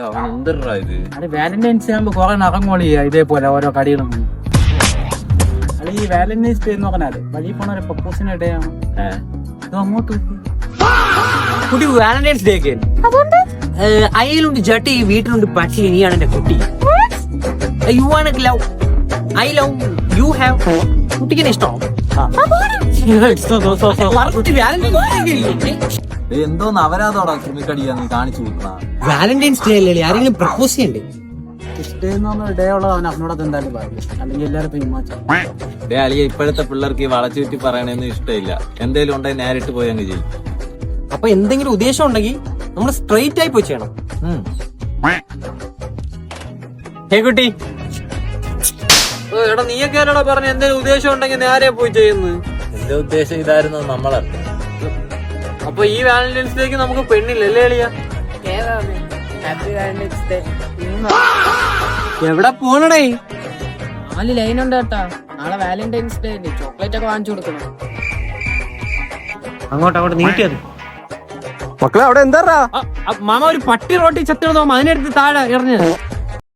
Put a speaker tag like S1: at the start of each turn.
S1: അവൻ എന്തറാ ഇത്?
S2: അത് വാലന്റൈൻസ് ആകുമ്പോ കുറെ നടങ്ങോളി ഇതേപോലെ ഓരോ കടികളും. അത് ഈ വാലന്റൈൻസ് ഡേ എന്ന് പറഞ്ഞാല് വഴി പോണ ഒരു പ്രപ്പോസിന് ഡേ ആണ്. അങ്ങോട്ട്
S3: കുട്ടി വാലന്റൈൻസ് ഡേ ഒക്കെ അയലുണ്ട് ജട്ടി വീട്ടിലുണ്ട് പക്ഷി നീയാണ് എന്റെ കുട്ടി. You want love, I love, you have. കുട്ടിക്ക് ഇഷ്ടം
S1: എന്തോന്ന് അവരാതോടാ ചുമിക്കടിയാ നീ കാണിച്ചു കൊടുക്കണ?
S3: വാലന്റൈൻസ് ഡേ അല്ലേ, ആരെങ്കിലും പ്രപ്പോസ് ചെയ്യണ്ടേ?
S2: ഇഷ്ടം ഡേ ഉള്ളത് അവൻ അവനോടൊക്കെ എന്തായാലും പറയും, അല്ലെങ്കിൽ എല്ലാവരും പിന്മാറ്റും.
S1: അളിയ ഇപ്പോഴത്തെ പിള്ളേർക്ക് ഈ വളച്ചു ചുറ്റി പറയണേന്ന് ഇഷ്ടമില്ല. എന്തേലും ഉണ്ടെങ്കിൽ നേരിട്ട് പോയി അങ്ങ് ചെയ്യും.
S3: അപ്പൊ എന്തെങ്കിലും ഉദ്ദേശം ഉണ്ടെങ്കിൽ നമ്മൾ സ്ട്രെയിറ്റ് ആയി പോയി ചെയ്യണം. ഹേ കുട്ടി, എടാ നീയൊക്കെ ആരോടാ പറഞ്ഞ എന്തെങ്കിലും ഉദ്ദേശം ഉണ്ടെങ്കിൽ നേരെ പോയി ചെയ്യുന്നു?
S1: എന്റെ ഉദ്ദേശം ഇതായിരുന്നു നമ്മളറിയാം.
S3: അപ്പൊ ഈ വാലന്റൈൻസ് ഡേക്ക് നമുക്ക് പെണ്ണില്ലല്ലേ എളിയ? എവിടെ പോണടേ?
S4: 4 ലൈനുണ്ട് കേട്ടാ. നാളെ വാലന്റൈൻസ് ഡേ അല്ലേ, ചോക്ലേറ്റ് ഒക്കെ വാങ്ങിച്ചു കൊടുക്കണം.
S3: അങ്ങോട്ട് നീട്ടിയത്
S5: മക്കളെ അവിടെ എന്താ?
S3: മാമ ഒരു പട്ടി റോട്ടി ചത്തിടുന്നോ അതിനെടുത്ത് താഴെ എറിഞ്ഞ്